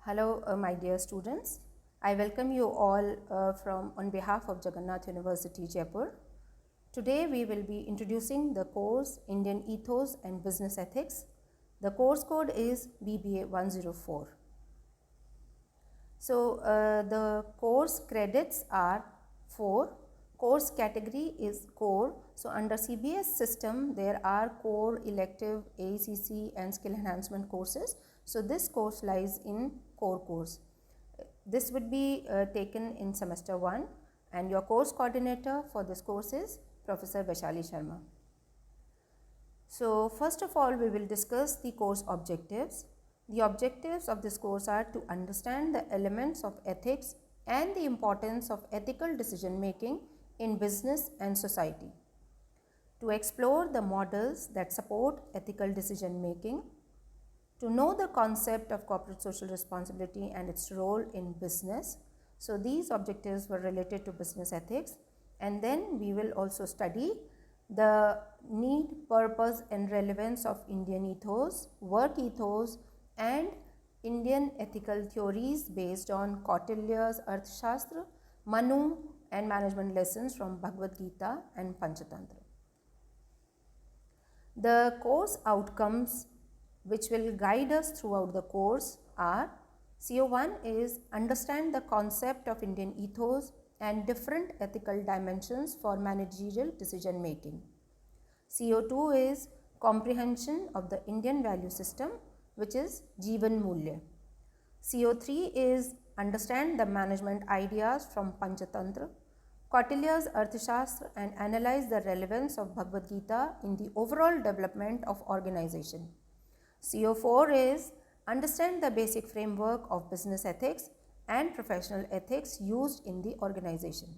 Hello, my dear students. I welcome you all on behalf of Jagan Nath University, Jaipur. Today we will be introducing the course Indian Ethos and Business Ethics. The course code is BBA 104. So the course credits are 4. Course category is core. So under CBS system there are core, elective, ACC and skill enhancement courses. So this course lies in core course. This would be taken in semester 1 and your course coordinator for this course is Professor Vaishali Sharma. So first of all we will discuss the course objectives. The objectives of this course are to understand the elements of ethics and the importance of ethical decision making in business and society, to explore the models that support ethical decision making, to know the concept of corporate social responsibility and its role in business. So these objectives were related to business ethics, and then we will also study the need, purpose and relevance of Indian ethos, work ethos and Indian ethical theories based on Kautilya's Arthashastra, Manu and management lessons from Bhagavad Gita and Panchatantra. The course outcomes which will guide us throughout the course are: CO1 is understand the concept of Indian ethos and different ethical dimensions for managerial decision making. CO2 is comprehension of the Indian value system, which is Jeevan Mulya. CO3 is understand the management ideas from Panchatantra, Kautilya's Arthashastra and analyze the relevance of Bhagavad Gita in the overall development of organization. CO4 is understand the basic framework of business ethics and professional ethics used in the organization.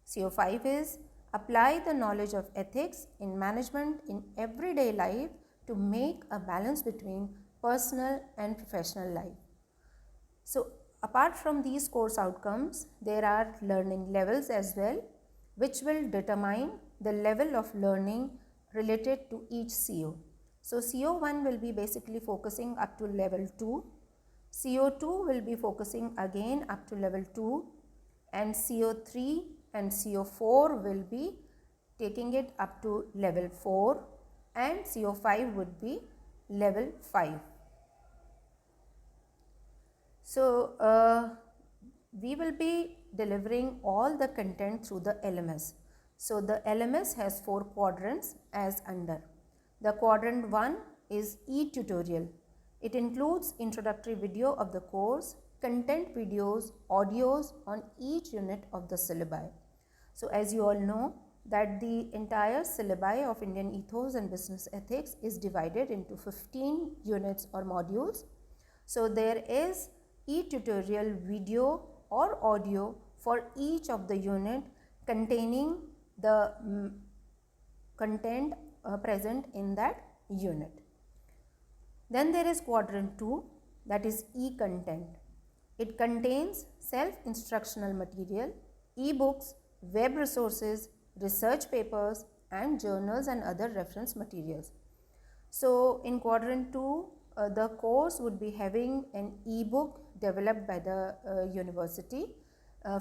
CO5 is apply the knowledge of ethics in management in everyday life to make a balance between personal and professional life. So apart from these course outcomes, there are learning levels as well, which will determine the level of learning related to each CO. So CO1 will be basically focusing up to level 2, CO2 will be focusing again up to level 2, and CO3 and CO4 will be taking it up to level 4, and CO5 would be level 5. So we will be delivering all the content through the LMS. So the LMS has 4 quadrants as under. The quadrant 1 is e-tutorial. It includes introductory video of the course, content videos, audios on each unit of the syllabi. So as you all know that the entire syllabi of Indian ethos and business ethics is divided into 15 units or modules. So there is e-tutorial video or audio for each of the unit containing the content present in that unit. Then there is quadrant 2, that is e-content. It contains self-instructional material, e-books, web resources, research papers and journals and other reference materials. So in quadrant 2, the course would be having an e-book developed by the university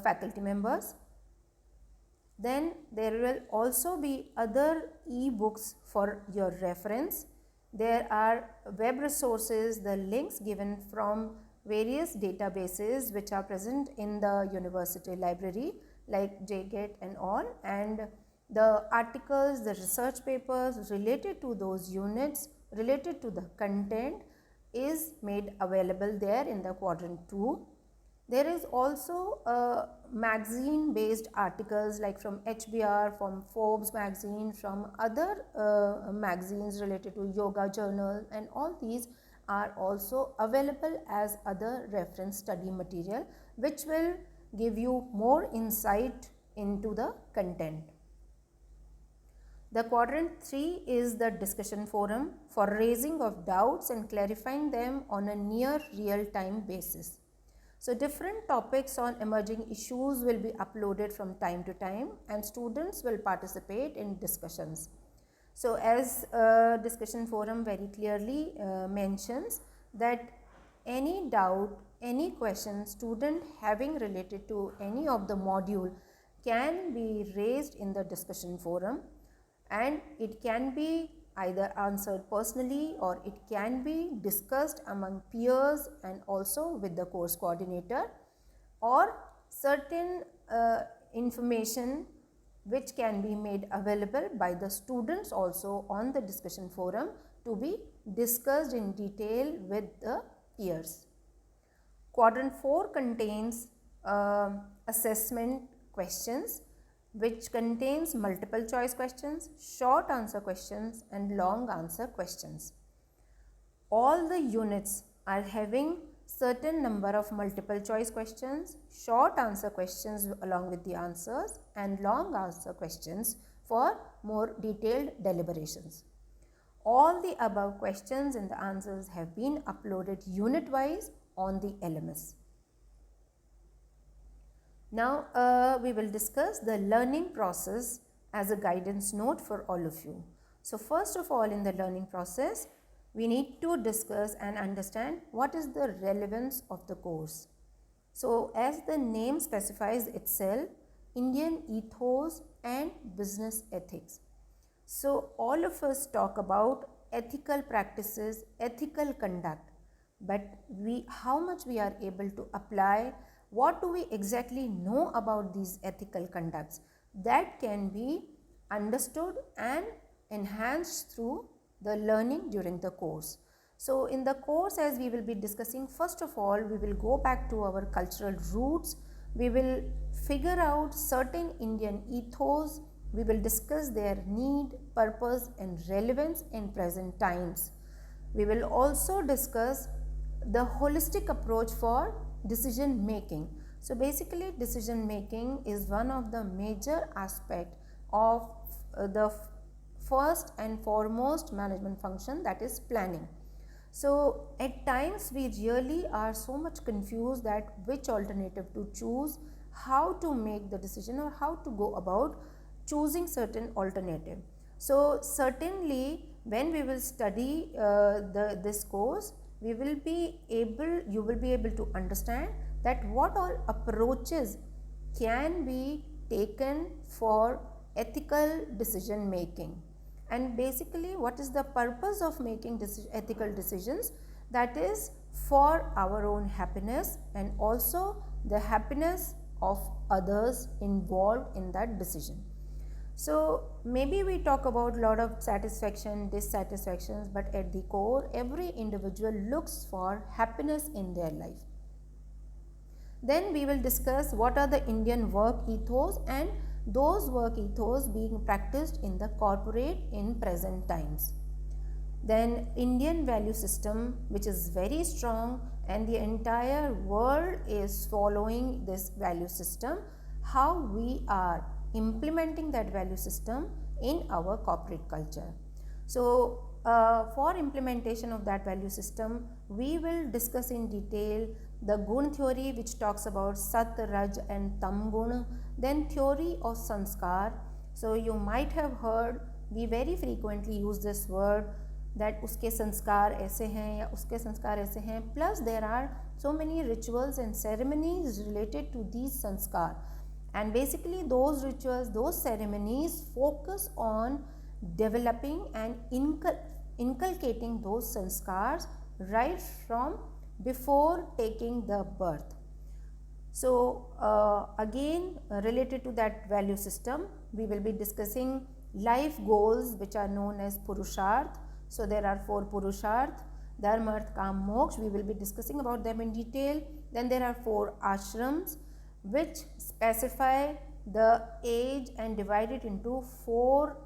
faculty members. Then there will also be other e-books for your reference. There are web resources, the links given from various databases which are present in the university library like JGET and all, and the articles, the research papers related to those units, related to the content is made available there in the quadrant 2. There is also magazine based articles like from HBR, from Forbes magazine, from other magazines related to yoga journal, and all these are also available as other reference study material which will give you more insight into the content. The quadrant 3 is the discussion forum for raising of doubts and clarifying them on a near real time basis. So different topics on emerging issues will be uploaded from time to time and students will participate in discussions. So as discussion forum very clearly mentions that any doubt, any question student having related to any of the module can be raised in the discussion forum, and it can be either answered personally or it can be discussed among peers and also with the course coordinator, or certain information which can be made available by the students also on the discussion forum to be discussed in detail with the peers. Quadrant 4 contains assessment questions, which contains multiple choice questions, short answer questions and long answer questions. All the units are having certain number of multiple choice questions, short answer questions along with the answers, and long answer questions for more detailed deliberations. All the above questions and the answers have been uploaded unit wise on the LMS. Now we will discuss the learning process as a guidance note for all of you. So first of all, in the learning process, we need to discuss and understand what is the relevance of the course. So as the name specifies itself, Indian ethos and business ethics. So all of us talk about ethical practices, ethical conduct, but how much we are able to apply, what do we exactly know about these ethical conducts, that can be understood and enhanced through the learning during the course. So in the course, as we will be discussing, first of all we will go back to our cultural roots, we will figure out certain Indian ethos, we will discuss their need, purpose and relevance in present times. We will also discuss the holistic approach for decision making. So basically decision making is one of the major aspect of the first and foremost management function, that is planning. So at times we really are so much confused that which alternative to choose, how to make the decision or how to go about choosing certain alternative. So certainly when we will study this course, you will be able to understand that what all approaches can be taken for ethical decision making, and basically what is the purpose of making ethical decisions, that is for our own happiness and also the happiness of others involved in that decision. So maybe we talk about a lot of satisfaction, dissatisfactions, but at the core every individual looks for happiness in their life. Then we will discuss what are the Indian work ethos and those work ethos being practiced in the corporate in present times. Then Indian value system, which is very strong and the entire world is following this value system, how we are implementing that value system in our corporate culture. So for implementation of that value system, we will discuss in detail the Gun theory, which talks about Sat, Raj and Tam Gun, then theory of Sanskar. So you might have heard, we very frequently use this word that uske sanskar aise hain ya uske sanskar aise hain, plus there are so many rituals and ceremonies related to these sanskar, and basically those rituals, those ceremonies focus on developing and inculcating those sanskars right from before taking the birth. So again related to that value system, we will be discussing life goals which are known as Purusharth. So there are 4 Purusharth, Dharma, Arth, Kam, Moksha. We will be discussing about them in detail. Then there are 4 ashrams which specify the age and divide it into 4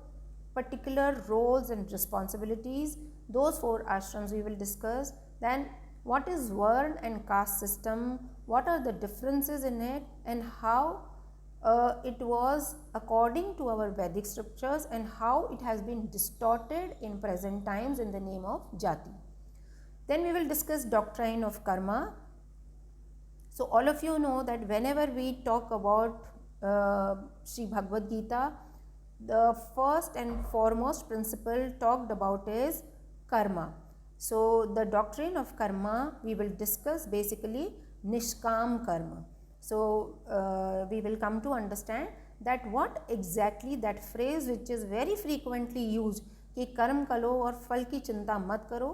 particular roles and responsibilities. Those 4 ashrams we will discuss. Then what is Varn and caste system, what are the differences in it, and how it was according to our Vedic scriptures and how it has been distorted in present times in the name of Jati. Then we will discuss doctrine of karma. So all of you know that whenever we talk about Sri Bhagavad Gita, the first and foremost principle talked about is karma. So the doctrine of karma, we will discuss basically nishkam karma. So we will come to understand that what exactly that phrase which is very frequently used कि कर्म करो और फल की चिंता मत करो,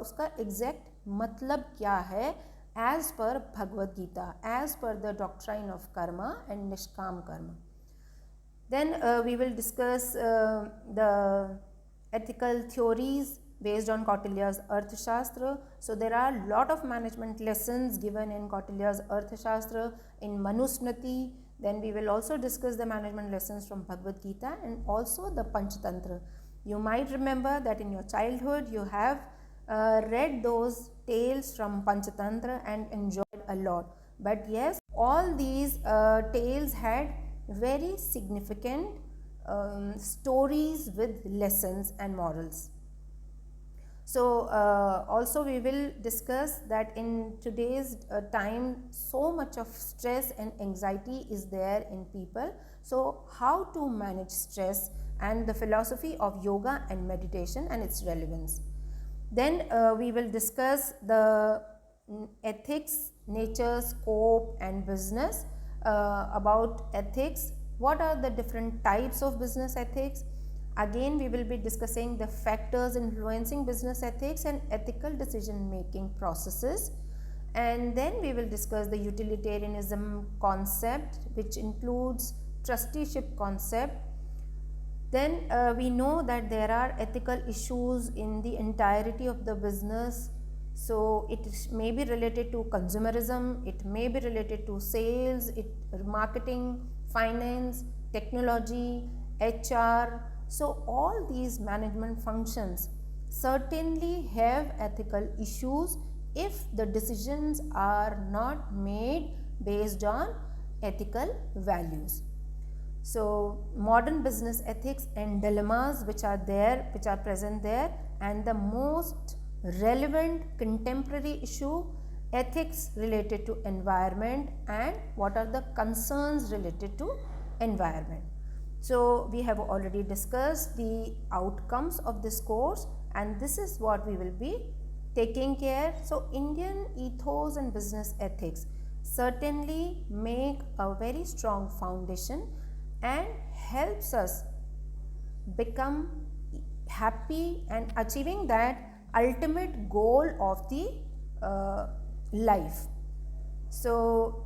उसका एग्जैक्ट मतलब क्या है as per Bhagavad Gita, as per the doctrine of karma and nishkam karma. Then we will discuss the ethical theories based on Kautilya's Arthashastra. So there are a lot of management lessons given in Kautilya's Arthashastra, in Manusmriti. Then we will also discuss the management lessons from Bhagavad Gita and also the Panchatantra. You might remember that in your childhood you have read those tales from Panchatantra and enjoyed a lot. But yes, all these tales had very significant stories with lessons and morals. So also we will discuss that in today's time so much of stress and anxiety is there in people. So how to manage stress and the philosophy of yoga and meditation and its relevance. Then we will discuss the ethics, nature, scope and business. About ethics, what are the different types of business ethics. Again we will be discussing the factors influencing business ethics and ethical decision making processes. And then we will discuss the utilitarianism concept, which includes trusteeship concept. Then we know that there are ethical issues in the entirety of the business. So it may be related to consumerism, it may be related to sales, marketing, finance, technology, HR. So all these management functions certainly have ethical issues if the decisions are not made based on ethical values. So modern business ethics and dilemmas which are present there, and the most relevant contemporary issue, ethics related to environment and what are the concerns related to environment. So we have already discussed the outcomes of this course and this is what we will be taking care. So Indian ethos and business ethics certainly make a very strong foundation and helps us become happy and achieving that ultimate goal of the life. So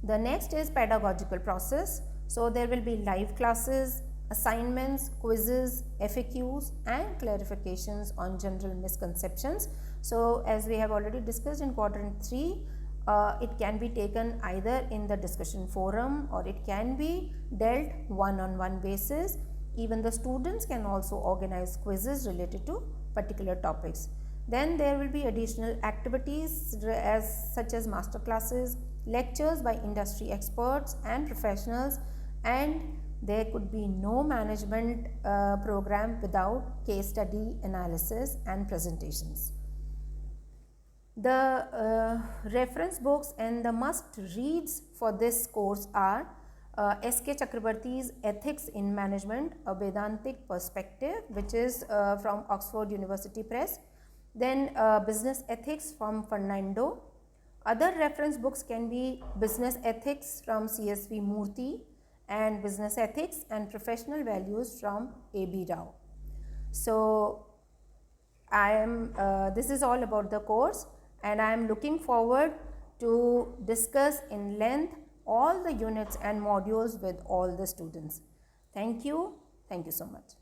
the next is pedagogical process. So there will be live classes, assignments, quizzes, FAQs and clarifications on general misconceptions. So as we have already discussed in quadrant 3, it can be taken either in the discussion forum or it can be dealt one-on-one basis. Even the students can also organize quizzes related to particular topics. Then there will be additional activities such as master classes, lectures by industry experts and professionals, and there could be no management program without case study analysis and presentations. The reference books and the must reads for this course are S.K. Chakrabarty's Ethics in Management, a Vedantic Perspective, which is from Oxford University Press. Then Business Ethics from Fernando. Other reference books can be Business Ethics from C.S.V. Murthy and Business Ethics and Professional Values from A.B. Rao. So this is all about the course and I am looking forward to discuss in length all the units and modules with all the students. Thank you so much.